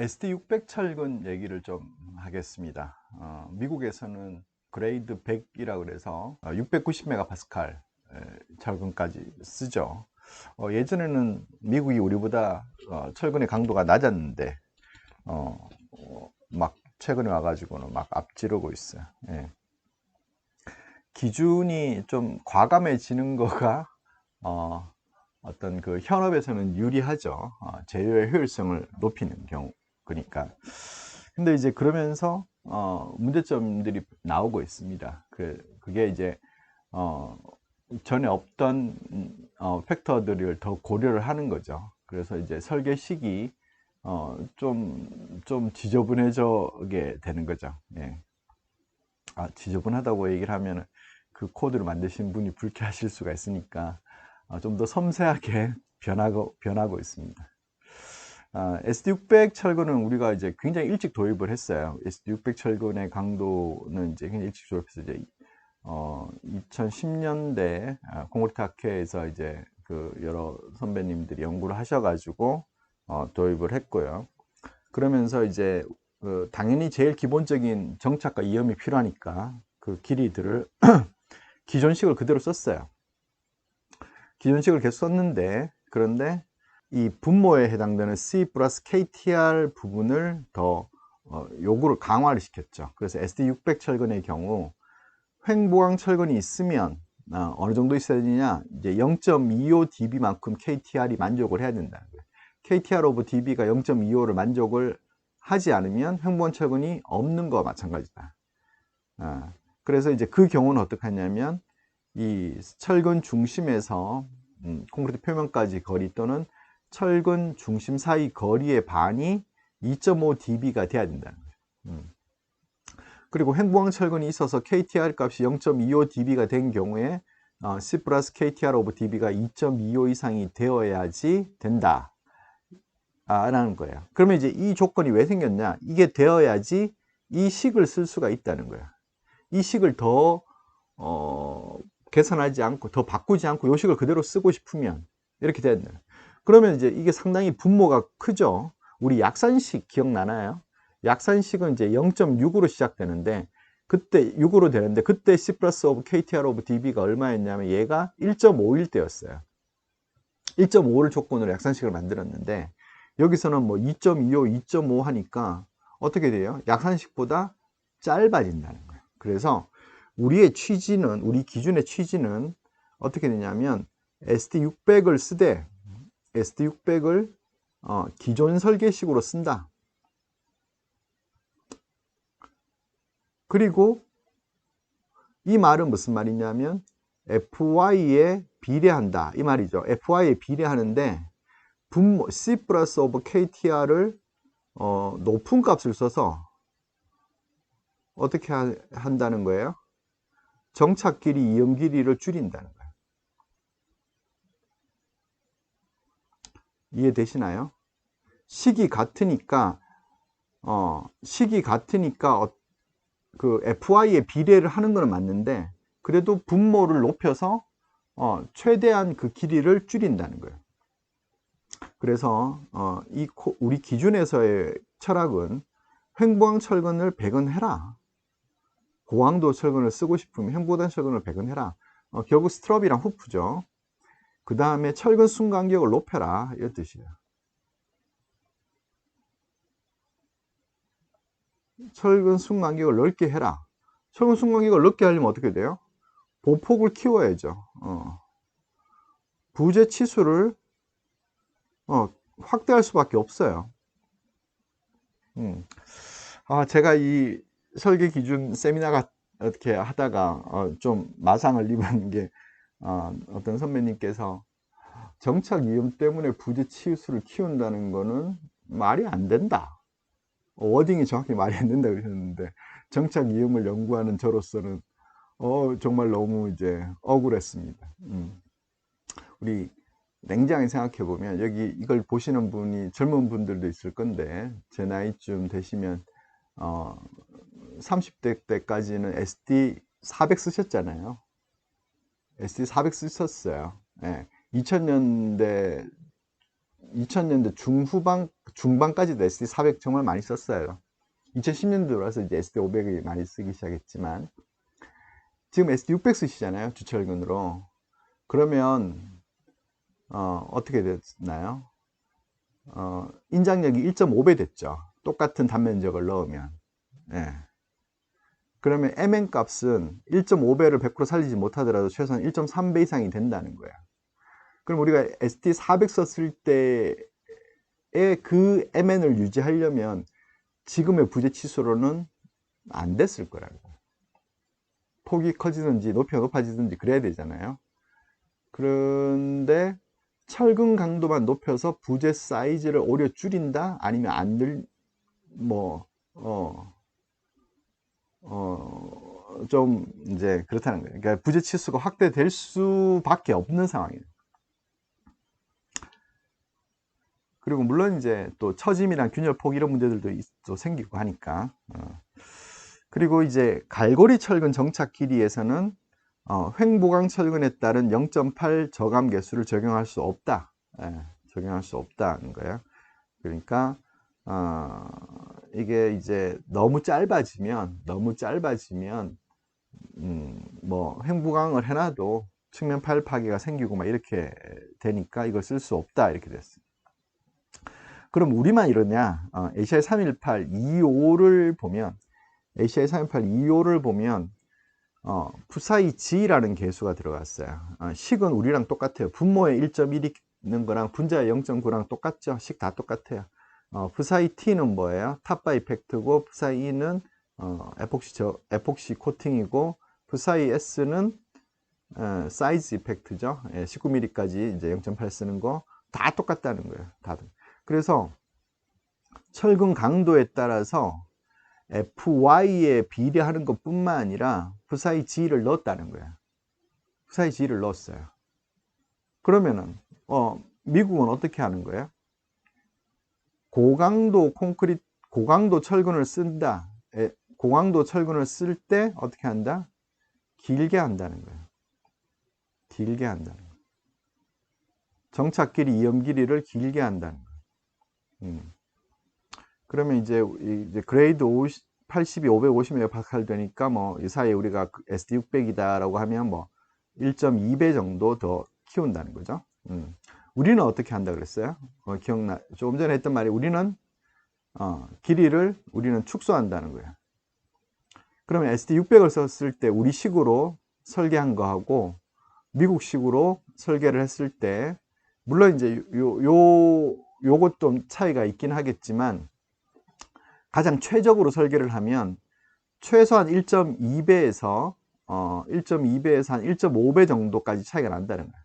SD600 철근 얘기를 좀 하겠습니다. 미국에서는 그레이드 100이라고 그래서 690메가파스칼 철근까지 쓰죠. 예전에는 미국이 우리보다 철근의 강도가 낮았는데 막 최근에 와가지고는 막 앞지르고 있어요. 예. 기준이 좀 과감해지는 거가 어떤 그 현업에서는 유리하죠. 제휴의 효율성을 높이는 경우. 그러니까. 근데 이제 그러면서 문제점들이 나오고 있습니다. 그게 이제 어, 전에 없던 팩터들을 더 고려를 하는 거죠. 그래서 이제 설계 시기 좀 지저분해져게 되는 거죠. 예. 지저분하다고 얘기를 하면 그 코드를 만드신 분이 불쾌하실 수가 있으니까 좀 더 섬세하게 변하고 있습니다. SD600 철근은 우리가 이제 굉장히 일찍 도입을 했어요. SD600 철근의 강도는 이제 굉장히 일찍 도입해서 이제 2010년대 콩고리타케에서 이제 그 여러 선배님들이 연구를 하셔가지고 도입을 했고요. 그러면서 이제 당연히 제일 기본적인 정착과 이염이 필요하니까 그 길이들을 기존식을 그대로 썼어요. 기존식을 계속 썼는데, 그런데 이 분모에 해당되는 C 플러스 KTR 부분을 더 요구를 강화를 시켰죠. 그래서 SD600 철근의 경우 횡보강 철근이 있으면 어느 정도 있어야 되냐, 이제 0.25dB만큼 KTR이 만족을 해야 된다는 거예요. KTR 오브 dB가 0.25를 만족을 하지 않으면 횡보강 철근이 없는 거와 마찬가지다. 그래서 이제 그 경우는 어떻게 하냐면 이 철근 중심에서 콘크리트 표면까지 거리 또는 철근 중심 사이 거리의 반이 2.5dB가 돼야 된다는 거예요. 그리고 횡보강 철근이 있어서 KTR 값이 0.25dB가 된 경우에 C 플러스 KTR 오브 dB가 2.25 이상이 되어야지 된다 라는 거예요. 그러면 이제 이 조건이 왜 생겼냐, 이게 되어야지 이 식을 쓸 수가 있다는 거예요. 이 식을 더 개선하지 않고 더 바꾸지 않고 요 식을 그대로 쓰고 싶으면 이렇게 돼야 된다. 그러면 이제 이게 상당히 분모가 크죠. 우리 약산식 기억나나요? 약산식은 이제 0.6으로 시작되는데 그때 6으로 되는데 그때 C 플러스 오브 KTR 오브 DB가 얼마였냐면 얘가 1.5일 때였어요. 1.5를 조건으로 약산식을 만들었는데 여기서는 뭐 2.25, 2.5 하니까 어떻게 돼요? 약산식보다 짧아진다는 거예요. 그래서 우리의 취지는, 우리 기준의 취지는 어떻게 되냐면 SD600을 쓰되 SD600을 기존 설계식으로 쓴다. 그리고 이 말은 무슨 말이냐면 FY에 비례한다 이 말이죠. FY에 비례하는데 분모 C 플러스 오브 KTR을 높은 값을 써서 어떻게 한다는 거예요? 정착 길이, 이음 길이를 줄인다는 거예요. 이해되시나요? 식이 같으니까 그 FY에 비례를 하는 것은 맞는데 그래도 분모를 높여서 최대한 그 길이를 줄인다는 거예요. 그래서 우리 기준에서의 철학은 횡보강 철근을 배근해라. 고강도 철근을 쓰고 싶으면 횡보강 철근을 배근해라. 결국 스트럽이랑 후프죠. 그 다음에 철근 순간격을 높여라 이런 뜻이에요. 철근 순간격을 넓게 해라. 철근 순간격을 넓게 하려면 어떻게 돼요? 보폭을 키워야죠. 부재 치수를 확대할 수밖에 없어요. 제가 이 설계 기준 세미나가 어떻게 하다가 좀 마상을 입은 게 어떤 선배님께서 정착 이음 때문에 부재 치수를 키운다는 거는 말이 안 된다. 워딩이 정확히 말이 안 된다 그러셨는데 정착 이음을 연구하는 저로서는 정말 너무 이제 억울했습니다. 우리 냉정히 생각해 보면 여기 이걸 보시는 분이 젊은 분들도 있을 건데 제 나이쯤 되시면 30대 때까지는 SD 400 쓰셨잖아요. SD 400 쓰셨어요. 예. 2000년대 2000년대 중반까지도 SD400 정말 많이 썼어요. 2010년도 들어와서 이제 SD500이 많이 쓰기 시작했지만, 지금 SD600 쓰시잖아요, 주철근으로. 그러면 어떻게 됐나요? 인장력이 1.5배 됐죠. 똑같은 단면적을 넣으면. 예. 그러면 MN 값은 1.5배를 100% 살리지 못하더라도 최소한 1.3배 이상이 된다는 거야. 그럼 우리가 SD400 썼을 때의 그 MN을 유지하려면 지금의 부재 치수로는 안 됐을 거라고. 폭이 커지든지 높이가 높아지든지 그래야 되잖아요. 그런데 철근 강도만 높여서 부재 사이즈를 오히려 줄인다? 아니면 안 늘, 좀 이제 그렇다는 거예요. 그러니까 부재 치수가 확대될 수밖에 없는 상황이에요. 그리고 물론 이제 또 처짐이랑 균열폭 이런 문제들도 또 생기고 하니까. 그리고 이제 갈고리 철근 정착 길이에서는 횡보강 철근에 따른 0.8 저감 개수를 적용할 수 없다. 적용할 수 없다는 거예요. 그러니까 이게 이제 너무 짧아지면 뭐 횡보강을 해놔도 측면 파열 파괴가 생기고 막 이렇게 되니까 이걸 쓸 수 없다 이렇게 됐어요. 그럼 우리만 이러냐? ACI 318 25를 보면 ACI 318 25를 보면 푸사이 G라는 개수가 들어갔어요. 식은 우리랑 똑같아요. 분모에 1.1이 있는 거랑 분자에 0.9랑 똑같죠. 식 다 똑같아요. 푸사이 T는 뭐예요? 탑바 이펙트고, 푸사이 E는 에폭시 코팅이고, 푸사이 S는 사이즈 이펙트죠. 19mm까지 이제 0.8 쓰는 거 다 똑같다는 거예요. 다들. 그래서 철근 강도에 따라서 FY에 비례하는 것 뿐만 아니라 푸사이 G를 넣었다는 거예요. 푸사이 G를 넣었어요. 그러면은 미국은 어떻게 하는 거예요? 고강도 철근을 쓴다. 고강도 철근을 쓸 때 어떻게 한다? 길게 한다는 거예요. 길게 한다는 거예요. 정착 길이, 이염 길이를 길게 한다는 거예요. 그러면 이제 그레이드 80이 550메가파스칼 되니까 뭐 이 사이에 우리가 SD600이다라고 하면 뭐 1.2배 정도 더 키운다는 거죠. 우리는 어떻게 한다 그랬어요? 조금 전에 했던 말이 우리는 길이를 우리는 축소한다는 거예요. 그러면 SD600을 썼을 때 우리식으로 설계한 거하고 미국식으로 설계를 했을 때 물론 이제 요것 좀 차이가 있긴 하겠지만 가장 최적으로 설계를 하면 최소한 1.2배에서 한 1.5배 정도까지 차이가 난다는 거예요.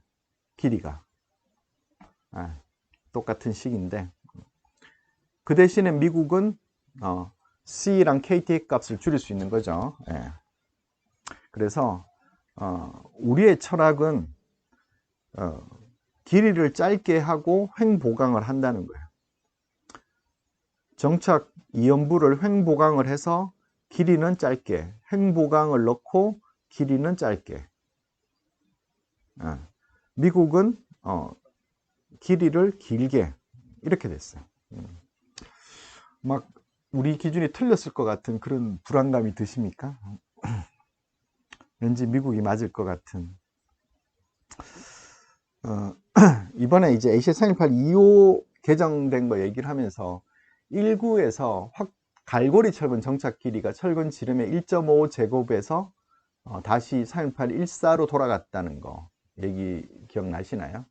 길이가. 똑같은 식인데 그 대신에 미국은 C랑 KT 값을 줄일 수 있는 거죠. 그래서 우리의 철학은 길이를 짧게 하고 횡보강을 한다는 거예요. 정착 이연부를 횡보강을 해서 길이는 짧게, 횡보강을 넣고 길이는 짧게. 미국은 길이를 길게 이렇게 됐어요. 막 우리 기준이 틀렸을 것 같은 그런 불안감이 드십니까? 왠지 미국이 맞을 것 같은. 이번에 이제 ACI 318 2호 개정된 거 얘기를 하면서 1구에서 갈고리 철근 정착 길이가 철근 지름의 1.5 제곱에서 다시 318 14로 돌아갔다는 거 얘기 기억나시나요?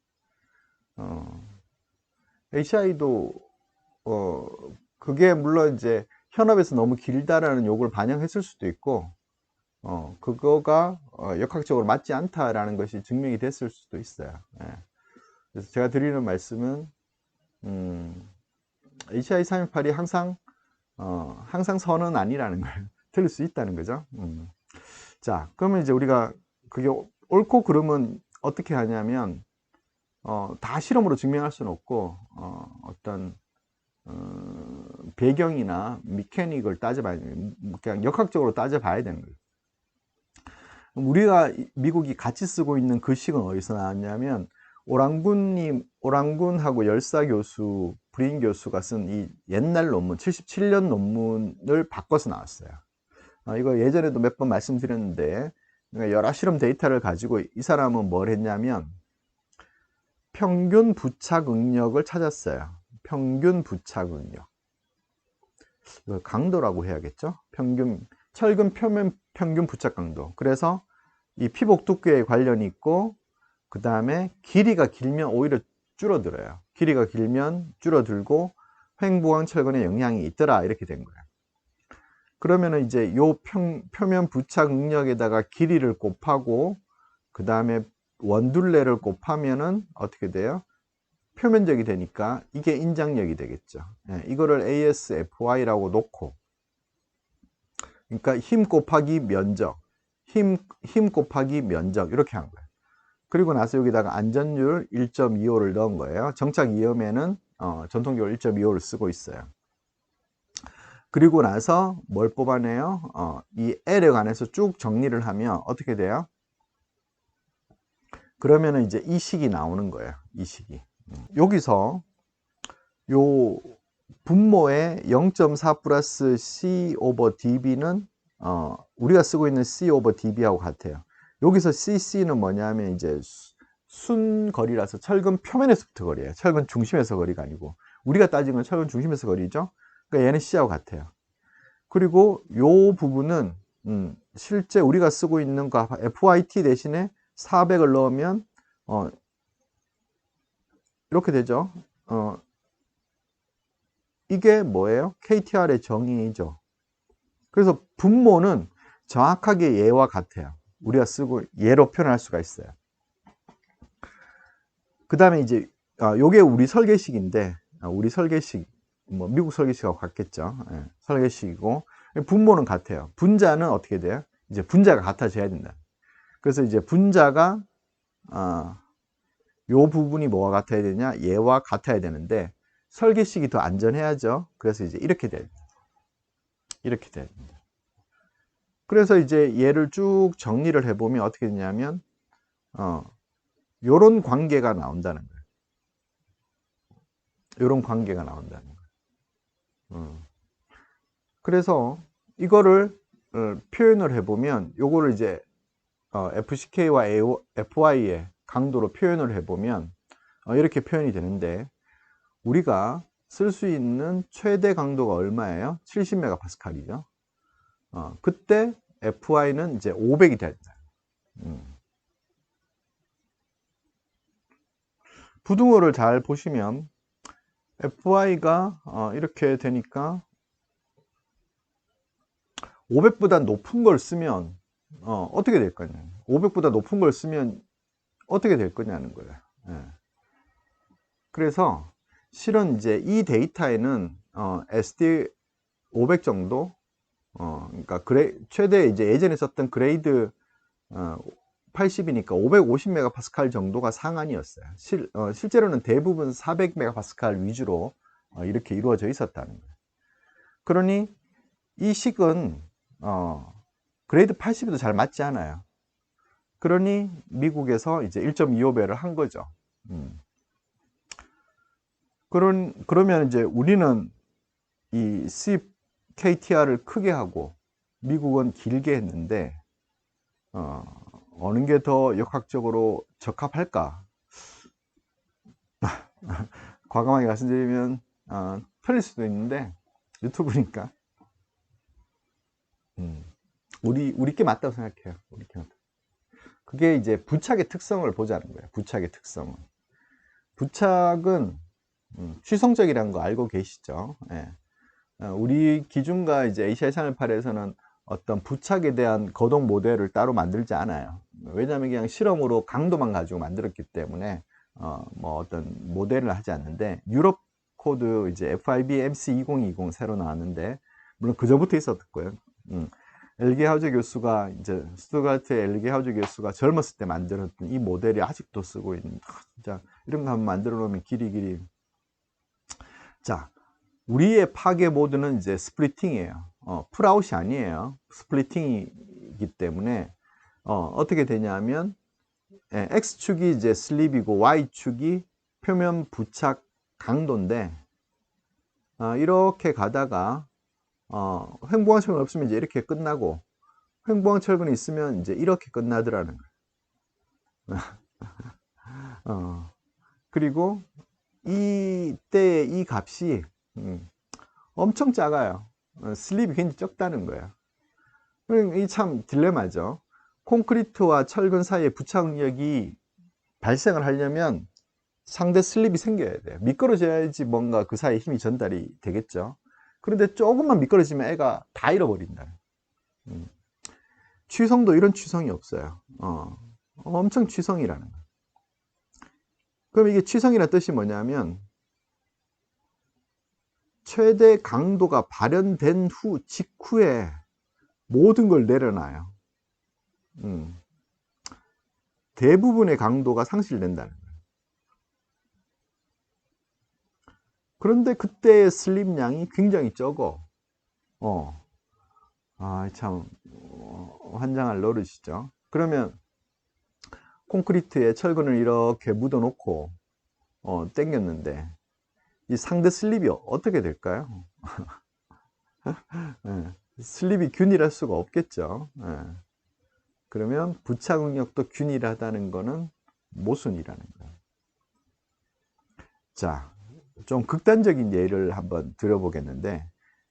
ACI도 그게 물론 이제 현업에서 너무 길다라는 요구를 반영했을 수도 있고 그거가 역학적으로 맞지 않다라는 것이 증명이 됐을 수도 있어요. 그래서 제가 드리는 말씀은 ACI 318이 항상 선은 아니라는 걸 틀릴 수 있다는 거죠. 자, 그러면 이제 우리가 그게 옳고 그름은 어떻게 하냐면 다 실험으로 증명할 수는 없고 어떤 배경이나 미케닉을 따져봐야 돼요. 그냥 역학적으로 따져봐야 되는 거예요. 우리가 미국이 같이 쓰고 있는 그 식은 어디서 나왔냐면 오랑군하고 열사 교수, 브린 교수가 쓴 이 옛날 논문, 77년 논문을 바꿔서 나왔어요. 이거 예전에도 몇 번 말씀드렸는데, 여러 실험 데이터를 가지고 이 사람은 뭘 했냐면, 평균 부착 응력을 찾았어요. 평균 부착 응력. 이걸 강도라고 해야겠죠? 철근 표면 평균 부착 강도. 그래서 이 피복 두께에 관련이 있고, 그 다음에 길이가 길면 오히려 줄어들어요. 길이가 길면 줄어들고 횡보강 철근에 영향이 있더라, 이렇게 된 거예요. 그러면은 이제 요 표면 부착 응력에다가 길이를 곱하고 그 다음에 원둘레를 곱하면은 어떻게 돼요? 표면적이 되니까 이게 인장력이 되겠죠. 이거를 ASFY라고 놓고, 그러니까 힘 곱하기 면적, 힘 곱하기 면적 이렇게 한 거예요. 그리고 나서 여기다가 안전율 1.25를 넣은 거예요. 정착 위험에는 전통적으로 1.25를 쓰고 있어요. 그리고 나서 뭘 뽑아내요? 이 L에 관해서 쭉 정리를 하면 어떻게 돼요? 그러면은 이제 이 식이 나오는 거예요. 이 식이. 여기서 요 분모의 0.4 플러스 C 오버 dB는 우리가 쓰고 있는 C 오버 dB하고 같아요. 여기서 CC는 뭐냐면 이제 순거리라서 철근 표면에서부터 거리예요. 철근 중심에서 거리가 아니고, 우리가 따진 건 철근 중심에서 거리죠. 그러니까 얘는 C하고 같아요. 그리고 요 부분은 실제 우리가 쓰고 있는 거 FYT 대신에 400을 넣으면 이렇게 되죠. 이게 뭐예요? KTR의 정의이죠. 그래서 분모는 정확하게 얘와 같아요. 우리가 쓰고 얘로 표현할 수가 있어요. 그 다음에 이제 요게 우리 설계식인데, 우리 설계식, 뭐 미국 설계식하고 같겠죠. 예, 설계식이고 분모는 같아요. 분자는 어떻게 돼요? 이제 분자가 같아져야 된다. 그래서 이제 분자가 요 부분이 뭐가 같아야 되냐? 얘와 같아야 되는데 설계식이 더 안전해야죠. 그래서 이제 이렇게 돼요. 이렇게 돼야 됩니다. 그래서 이제 얘를 쭉 정리를 해보면 어떻게 되냐면 요런 관계가 나온다는 거예요. 요런 관계가 나온다는 거예요. 그래서 이거를 표현을 해보면 요거를 이제 FCK와 FY의 강도로 표현을 해보면 이렇게 표현이 되는데, 우리가 쓸 수 있는 최대 강도가 얼마예요? 70MPa이죠. 그때 FY는 이제 500이 된다. 부등호를 잘 보시면 FY가 이렇게 되니까 500보다 높은 걸 쓰면 어떻게 될 거냐. 500보다 높은 걸 쓰면 어떻게 될 거냐는 거예요. 예. 그래서 실은 이제 이 데이터에는 SD 500 정도, 그러니까 최대 이제 예전에 썼던 그레이드 80이니까 550MPa 정도가 상한이었어요. 실제로는 대부분 400MPa 위주로 이렇게 이루어져 있었다는 거예요. 그러니 이 식은 그레이드 80에도 잘 맞지 않아요. 그러니 미국에서 이제 1.25배를 한 거죠. 그러면 이제 우리는 이 CKTR을 크게 하고 미국은 길게 했는데 어느 게 더 역학적으로 적합할까? 과감하게 말씀드리면 틀릴 수도 있는데 유튜브니까 우리 게 맞다고 생각해요. 우리 게 맞다. 그게 이제 부착의 특성을 보자는 거예요. 부착의 특성은. 부착은 취성적이라는 거 알고 계시죠? 예. 우리 기준과 이제 ACI 318에서는 어떤 부착에 대한 거동 모델을 따로 만들지 않아요. 왜냐하면 그냥 실험으로 강도만 가지고 만들었기 때문에 뭐 어떤 모델을 하지 않는데, 유럽 코드 이제 FIB MC2020 새로 나왔는데, 물론 그전부터 있었고요. 엘게 하우제 교수가 이제 스투가르트의 엘게 하우제 교수가 젊었을 때 만들었던 이 모델이 아직도 쓰고 있는, 진짜 이런 거 한번 만들어 놓으면 길이. 자, 우리의 파괴 모드는 이제 스플리팅이에요. 풀아웃이 아니에요. 스플리팅이기 때문에 어떻게 되냐면 X축이 이제 슬립이고 Y축이 표면 부착 강도인데, 이렇게 가다가 횡보한 철근 없으면 이제 이렇게 끝나고, 횡보한 철근이 있으면 이제 이렇게 끝나더라는 거예요. 그리고 이때의 이 값이 엄청 작아요. 슬립이 굉장히 적다는 거예요. 이 참 딜레마죠. 콘크리트와 철근 사이에 부착 응력이 발생을 하려면 상대 슬립이 생겨야 돼요. 미끄러져야지 뭔가 그 사이에 힘이 전달이 되겠죠. 그런데 조금만 미끄러지면 애가 다 잃어버린다. 취성도 이런 취성이 없어요. 엄청 취성이라는 거예요. 그럼 이게 취성이라는 뜻이 뭐냐면, 최대 강도가 발현된 후 직후에 모든 걸 내려놔요. 대부분의 강도가 상실된다는 거예요. 그런데 그때의 슬립량이 굉장히 적어. 참 환장할 노릇이죠. 그러면 콘크리트에 철근을 이렇게 묻어 놓고 당겼는데 이 상대 슬립이 어떻게 될까요? 슬립이 균일할 수가 없겠죠. 그러면 부착 응력도 균일하다는 것은 모순이라는 거예요. 자, 좀 극단적인 예를 한번 들어보겠는데,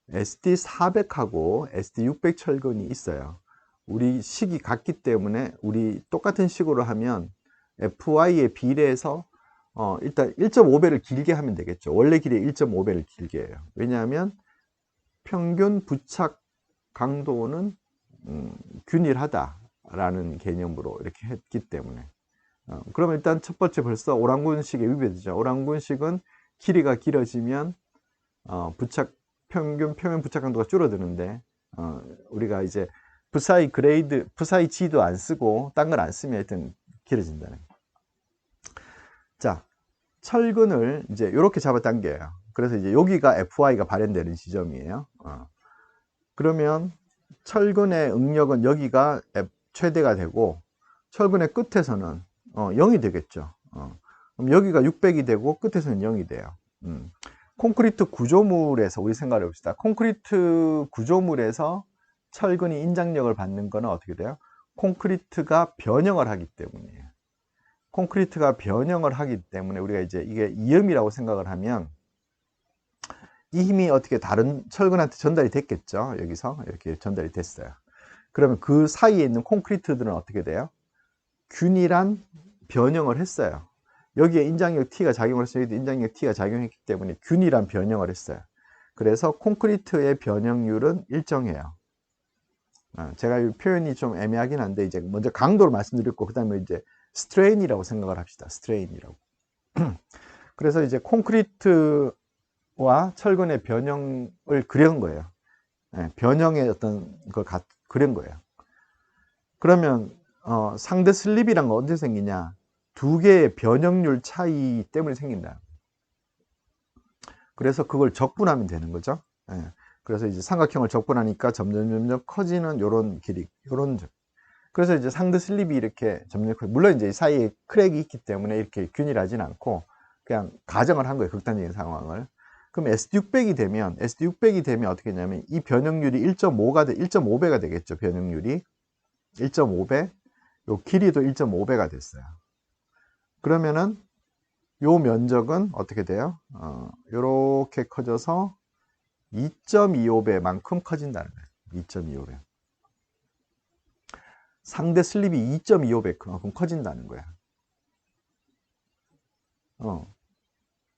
SD400하고 SD600 철근이 있어요. 우리 식이 같기 때문에 우리 똑같은 식으로 하면 FY에 비례해서 일단 1.5배를 길게 하면 되겠죠. 원래 길이 1.5배를 길게 해요. 왜냐하면 평균 부착 강도는 균일하다라는 개념으로 이렇게 했기 때문에. 그러면 일단 첫 번째 벌써 오랑군식에 위배되죠. 오랑군식은 길이가 길어지면 평균 표면 부착 강도가 줄어드는데, 우리가 이제 부사이 그레이드, 부사이 G도 안 쓰고 딴 걸 안 쓰면 하여튼 길어진다는 거예요. 자, 철근을 이제 이렇게 잡아당겨요. 그래서 이제 여기가 FY가 발현되는 지점이에요. 그러면 철근의 응력은 여기가 최대가 되고, 철근의 끝에서는 0이 되겠죠. 그럼 여기가 600이 되고 끝에서는 0이 돼요. 콘크리트 구조물에서 우리 생각해 봅시다. 콘크리트 구조물에서 철근이 인장력을 받는 거는 어떻게 돼요? 콘크리트가 변형을 하기 때문이에요. 콘크리트가 변형을 하기 때문에 우리가 이제 이게 이음이라고 생각을 하면, 이 힘이 어떻게 다른 철근한테 전달이 됐겠죠. 여기서 이렇게 전달이 됐어요. 그러면 그 사이에 있는 콘크리트들은 어떻게 돼요? 균일한 변형을 했어요. 여기에 인장력 T가 작용을 해서 여기도 인장력 T가 작용했기 때문에 균일한 변형을 했어요. 그래서 콘크리트의 변형률은 일정해요. 제가 이 표현이 좀 애매하긴 한데, 이제 먼저 강도를 말씀드렸고, 그 다음에 이제 스트레인이라고 생각을 합시다. 스트레인이라고. 그래서 이제 콘크리트와 철근의 변형을 그린 거예요. 변형의 어떤 걸 그린 거예요. 그러면 상대 슬립이란 건 언제 생기냐? 두 개의 변형률 차이 때문에 생긴다. 그래서 그걸 적분하면 되는 거죠. 그래서 이제 삼각형을 적분하니까 점점 커지는 요런 길이, 요런. 그래서 이제 상대 슬립이 이렇게 점점 물론 이제 사이에 크랙이 있기 때문에 이렇게 균일하진 않고 그냥 가정을 한 거예요. 극단적인 상황을. 그럼 SD600이 되면 어떻게 되냐면 이 변형률이 1.5배가 되겠죠. 변형률이 1.5배, 요 길이도 1.5배가 됐어요. 그러면은 요 면적은 어떻게 돼요? 요렇게 커져서 2.25배만큼 커진다는 거예요. 2.25배. 상대 슬립이 2.25배만큼 커진다는 거야.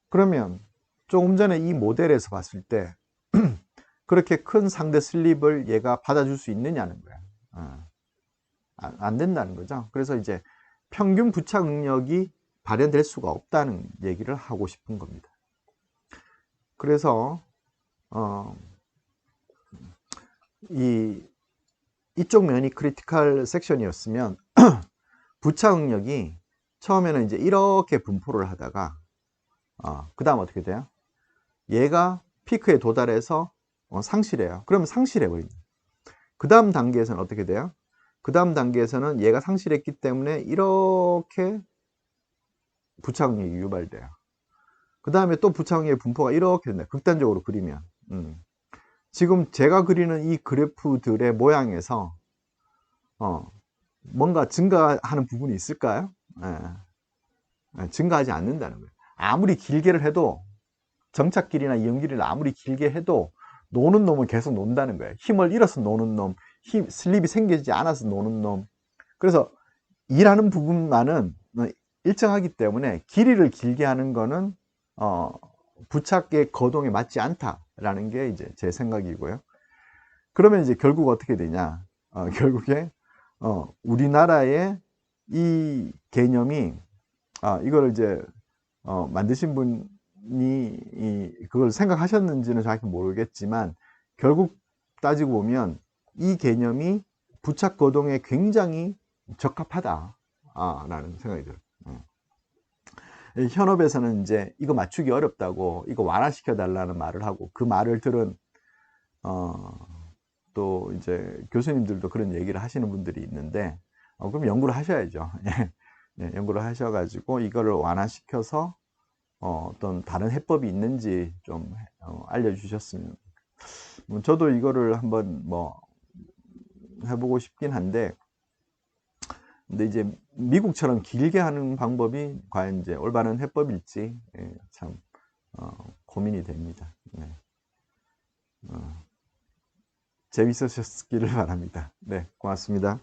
그러면 조금 전에 이 모델에서 봤을 때 그렇게 큰 상대 슬립을 얘가 받아줄 수 있느냐는 거야. 안 된다는 거죠. 그래서 이제 평균 부착 응력이 발현될 수가 없다는 얘기를 하고 싶은 겁니다. 그래서 이쪽 면이 크리티컬 섹션이었으면 부착 응력이 처음에는 이제 이렇게 분포를 하다가 그 다음 어떻게 돼요? 얘가 피크에 도달해서 상실해요. 그러면 상실해 버립니다. 그 다음 단계에서는 어떻게 돼요? 그 다음 단계에서는 얘가 상실했기 때문에 이렇게 부착용력이 유발돼요. 그 다음에 또 부착용력의 분포가 이렇게 된다. 극단적으로 그리면. 지금 제가 그리는 이 그래프들의 모양에서 뭔가 증가하는 부분이 있을까요? 증가하지 않는다는 거예요. 아무리 길게를 해도 정착길이나 이용길이를 아무리 길게 해도 노는 놈은 계속 논다는 거예요. 힘을 잃어서 노는 놈, 슬립이 생기지 않아서 노는 놈. 그래서 일하는 부분만은 일정하기 때문에 길이를 길게 하는 거는 부착의 거동에 맞지 않다라는 게 이제 제 생각이고요. 그러면 이제 결국 어떻게 되냐? 결국에 우리나라의 이 개념이 이걸 이제 만드신 분이 그걸 생각하셨는지는 정확히 모르겠지만 결국 따지고 보면 이 개념이 부착 거동에 굉장히 적합하다 라는 생각이 들어요. 현업에서는 이제 이거 맞추기 어렵다고 이거 완화시켜 달라는 말을 하고, 그 말을 들은 또 이제 교수님들도 그런 얘기를 하시는 분들이 있는데 그럼 연구를 하셔야죠. 네, 연구를 하셔가지고 이거를 완화시켜서 어떤 다른 해법이 있는지 좀 알려주셨으면. 저도 이거를 한번 뭐 해보고 싶긴 한데, 근데 이제 미국처럼 길게 하는 방법이 과연 이제 올바른 해법일지 참 고민이 됩니다. 네. 재밌으셨기를 바랍니다. 네, 고맙습니다.